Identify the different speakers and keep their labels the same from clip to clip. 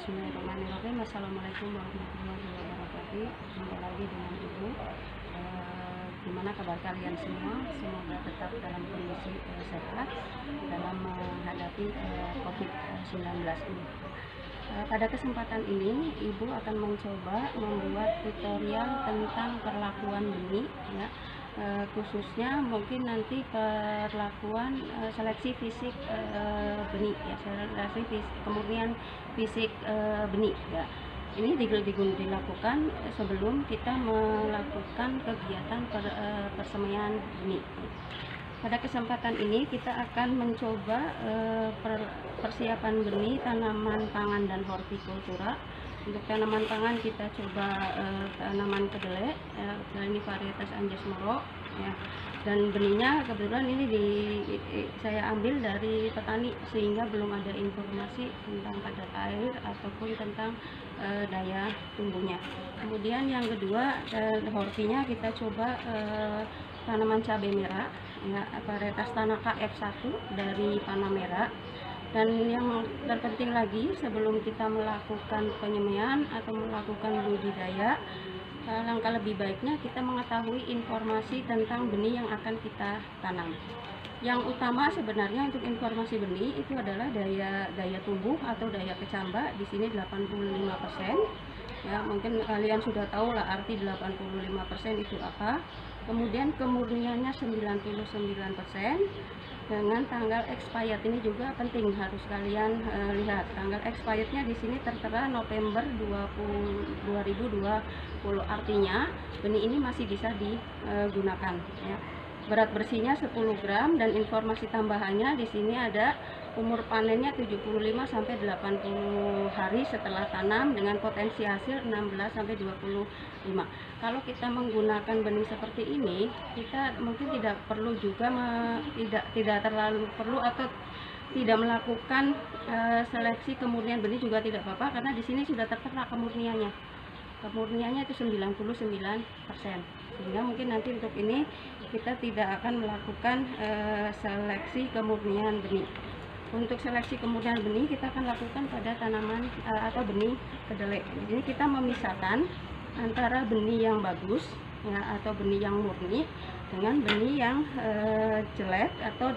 Speaker 1: Bismillahirrahmanirrahim. Assalamualaikum warahmatullahi wabarakatuh. Jumpa lagi dengan Ibu. Gimana kabar kalian semua? Semoga tetap dalam kondisi sehat dalam menghadapi COVID-19 ini. Pada kesempatan ini, Ibu akan mencoba membuat tutorial tentang perlakuan benih, ya. Khususnya mungkin nanti perlakuan seleksi fisik benih, ya, seleksi kemurnian fisik benih, ya. Ini dilakukan sebelum kita melakukan kegiatan persemaian benih. Pada kesempatan ini kita akan mencoba persiapan benih tanaman pangan dan hortikultura. Untuk tanaman pangan kita coba tanaman kedelai, ini varietas Anjas Moro, ya. Dan benihnya kebetulan ini saya ambil dari petani sehingga belum ada informasi tentang kadar air ataupun tentang daya tumbuhnya. Kemudian yang kedua, hortinya kita coba tanaman cabai merah, ya, varietas Tanaka F1 dari Panamera. Dan yang terpenting lagi, sebelum kita melakukan penyemaian atau melakukan budidaya, langkah lebih baiknya kita mengetahui informasi tentang benih yang akan kita tanam. Yang utama sebenarnya untuk informasi benih itu adalah daya tumbuh atau daya kecambah. Di sini 85%. Ya, mungkin kalian sudah tahu lah arti 85% itu apa. Kemudian kemurniannya 99%. Dengan tanggal expired ini juga penting, harus kalian lihat tanggal expirednya. Di sini tertera November 2020, artinya benih ini masih bisa digunakan, ya. Berat bersihnya 10 gram dan informasi tambahannya di sini ada umur panennya 75 sampai 80 hari setelah tanam dengan potensi hasil 16 sampai 25. Kalau kita menggunakan benih seperti ini, kita mungkin tidak perlu juga tidak terlalu perlu atau tidak melakukan seleksi kemurnian benih juga tidak apa-apa, karena di sini sudah tertera kemurniannya. Kemurniannya itu 99%. Sehingga mungkin nanti untuk ini kita tidak akan melakukan seleksi kemurnian benih. Untuk seleksi kemurnian benih kita akan lakukan pada tanaman atau benih kedelai. Jadi kita memisahkan antara benih yang bagus, ya, atau benih yang murni dengan benih yang jelek atau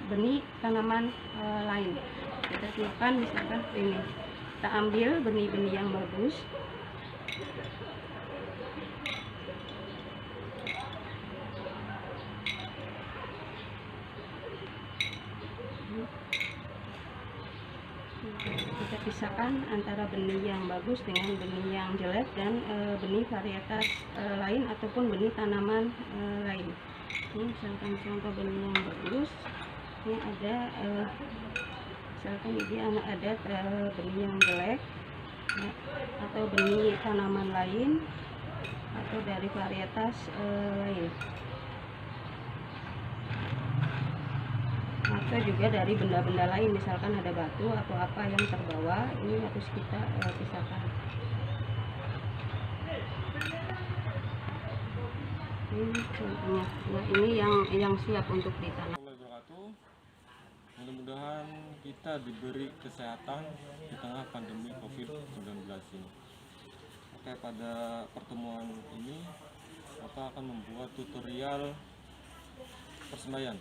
Speaker 1: benih tanaman lain. Kita siapkan misalkan ini. Kita ambil benih-benih yang bagus. Kita pisahkan antara benih yang bagus dengan benih yang jelek dan benih varietas lain ataupun benih tanaman lain. Ini misalkan contoh benih yang bagus, ini ada misalkan ini ada benih yang jelek, ya, atau benih tanaman lain atau dari varietas lain, atau juga dari benda-benda lain, misalkan ada batu atau apa yang terbawa. Ini harus kita pisahkan. Ini contohnya. Nah, ini yang siap untuk ditanam.
Speaker 2: Mudah-mudahan kita diberi kesehatan di tengah pandemi COVID-19 ini. Oke, pada pertemuan ini Bapak akan membuat tutorial persemaian.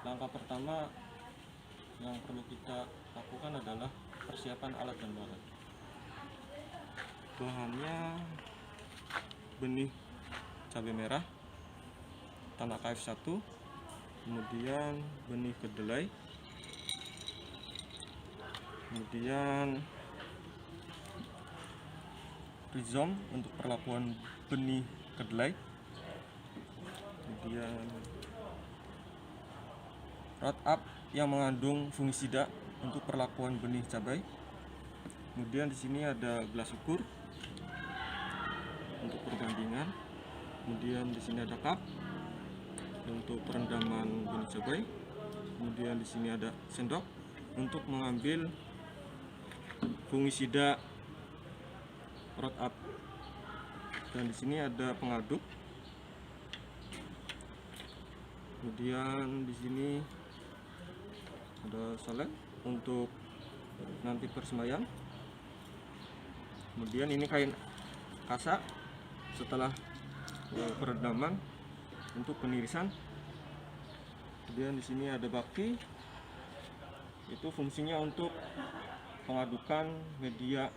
Speaker 2: Langkah pertama yang perlu kita lakukan adalah persiapan alat dan bahan. Bahannya benih cabai merah Tanaka F1, kemudian benih kedelai, kemudian rizom untuk perlakuan benih kedelai, kemudian Roundup yang mengandung fungisida untuk perlakuan benih cabai. Kemudian di sini ada gelas ukur untuk perbandingan. Kemudian di sini ada cup untuk perendaman benih cabai. Kemudian di sini ada sendok untuk mengambil fungisida Roundup. Dan di sini ada pengaduk. Kemudian di sini ada salep untuk nanti persemayan. Kemudian ini kain kasak setelah perendaman untuk penirisan. Kemudian di sini ada baki, itu fungsinya untuk mengadukan media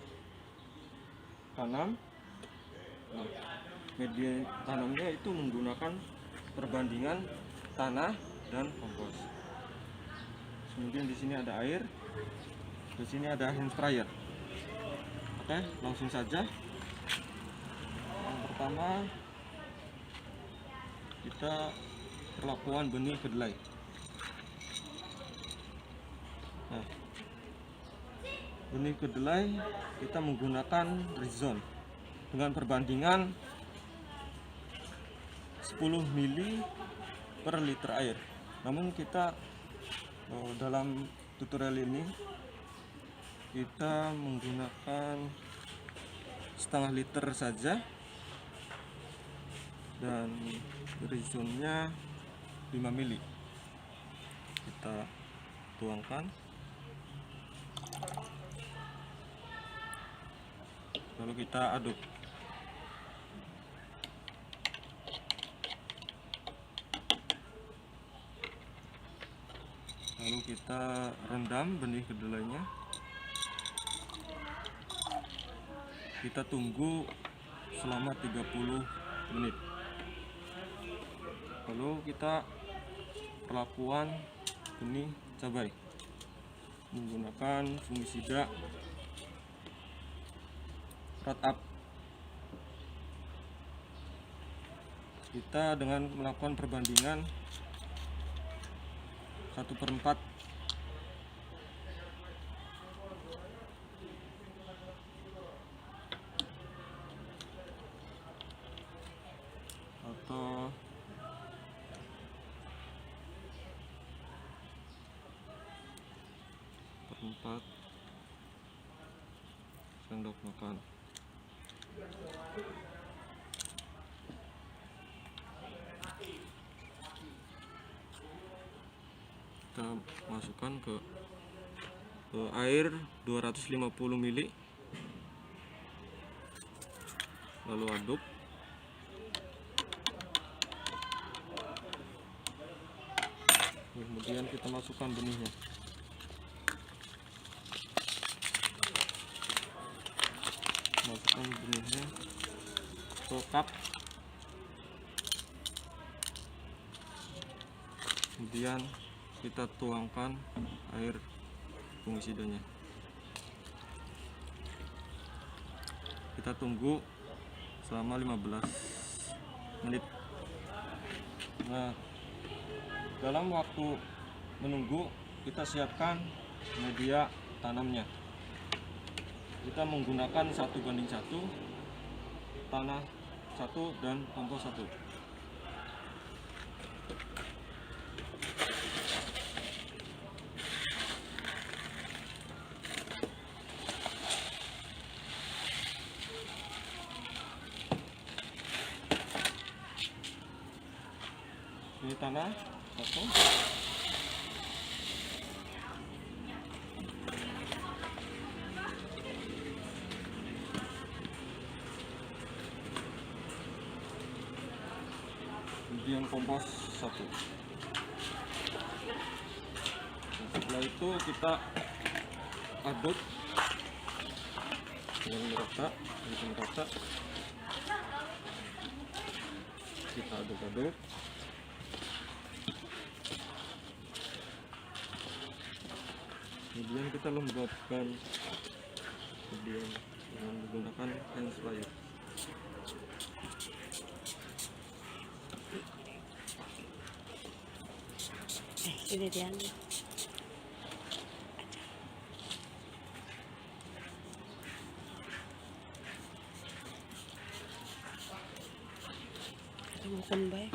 Speaker 2: tanam. Nah, media tanamnya itu menggunakan perbandingan tanah dan kompos. Kemudian di sini ada air, di sini ada hand sprayer. Oke, langsung saja. Yang pertama kita perlakuan benih kedelai. Nah, benih kedelai kita menggunakan Rizon dengan perbandingan 10 ml per liter air. Namun kita dalam tutorial ini kita menggunakan setengah liter saja dan Rizonnya 5 ml. Kita tuangkan, lalu kita aduk. Lalu kita rendam benih kedelainya. Kita tunggu selama 30 menit. Lalu kita perlakuan benih cabai menggunakan fungisida Roundup. Kita dengan melakukan perbandingan 1/4 atau perempat sendok makan. Kita masukkan ke air 250 ml, lalu aduk. Kemudian kita masukkan benihnya. Masukkan benihnya ke cup. Kemudian kita tuangkan air fungisidanya. Kita tunggu selama 15 menit. Nah, dalam waktu menunggu kita siapkan media tanamnya. Kita menggunakan 1:1, tanah 1 dan kompos 1. Ini tanah 1. Kemudian kompos 1. Setelah itu kita aduk dengan merata, kita aduk-aduk. Kemudian kita lembabkan dengan menggunakan hand sprayer.
Speaker 1: Ini dia. Makan baik.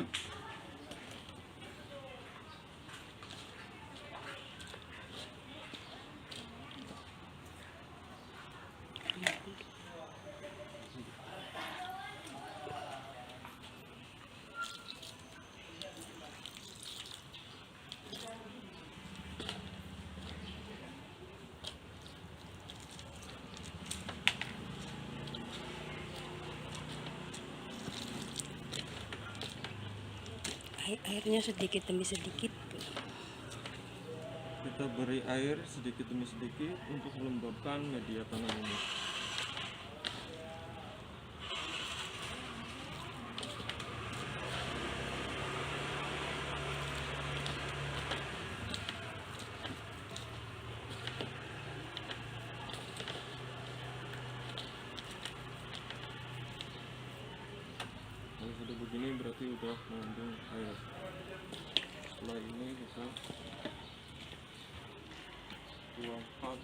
Speaker 1: airnya sedikit demi sedikit.
Speaker 2: Kita beri air sedikit demi sedikit untuk melembabkan media tanam ini. Kalau sudah begini berarti udah mengandung air. Setelah ini kita tuangkan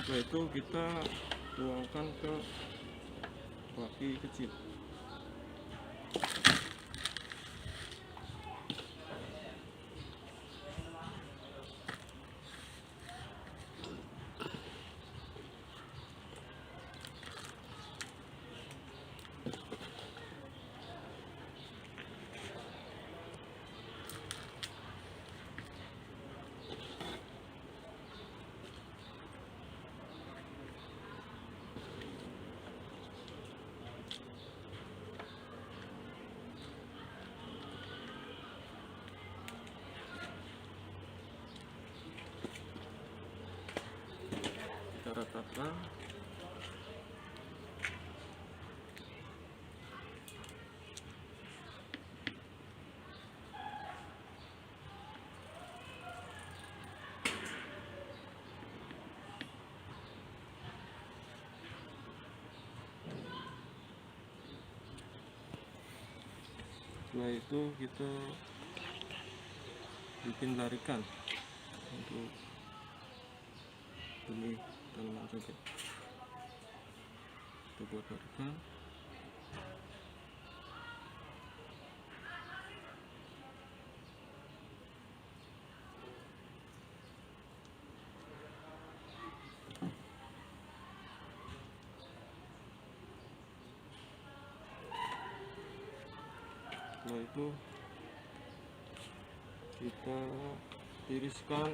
Speaker 2: setelah itu kita tuangkan ke baki kecil. Kita ratakan. Setelah itu kita bikin larikan untuk ini tanaman juga. Kita buat larikan. Setelah itu kita tiriskan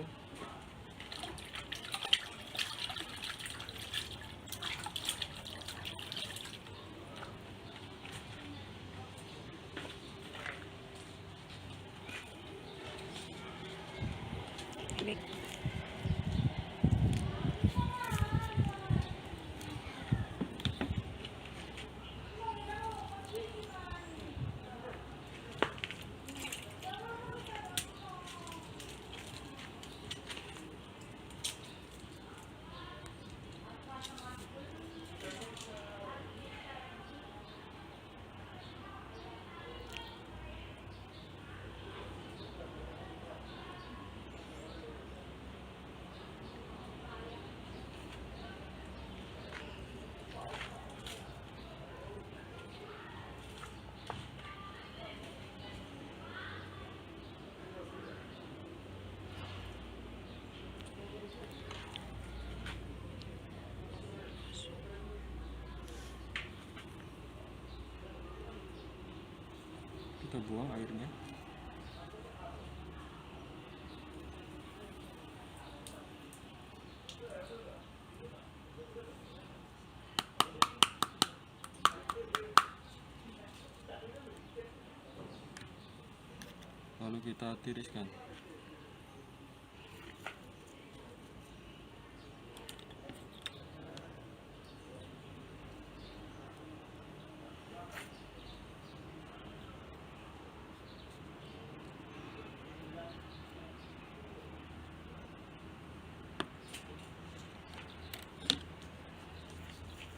Speaker 2: kita buang airnya. Lalu kita tiriskan.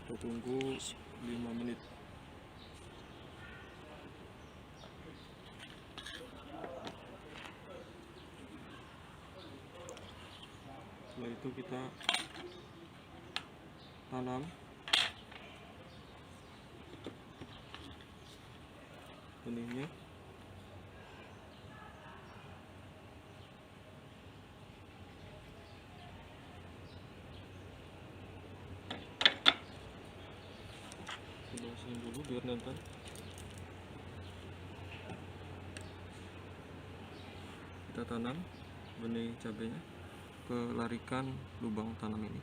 Speaker 2: Kita tunggu 5 menit. Setelah itu kita tanam benihnya. sayurnya ntar. Kita tanam benih cabenya ke larikan lubang tanam ini.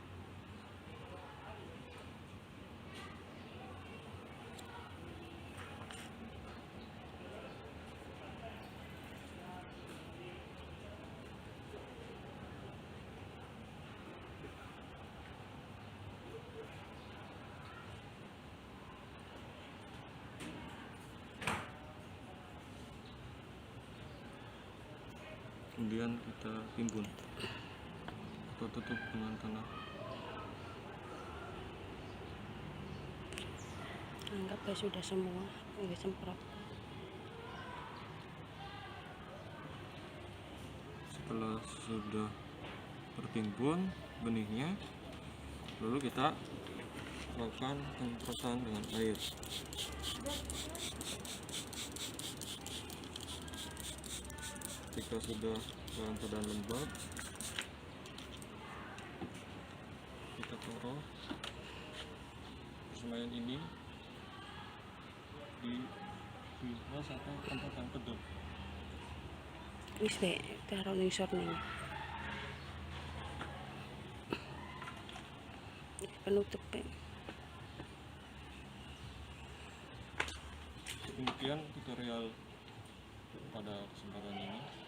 Speaker 2: Kemudian kita timbun atau tutup dengan tanah.
Speaker 1: Anggap sudah semua semprot.
Speaker 2: Setelah sudah tertimbun benihnya, lalu kita lakukan penyemprotan dengan air. Ketika sudah dalam keadaan lembab, kita taruh persemaian ini di kios atau tempat yang teduh.
Speaker 1: Wis be, taruh ning short nih. Penutup be.
Speaker 2: Demikian tutorial pada kesempatan ini.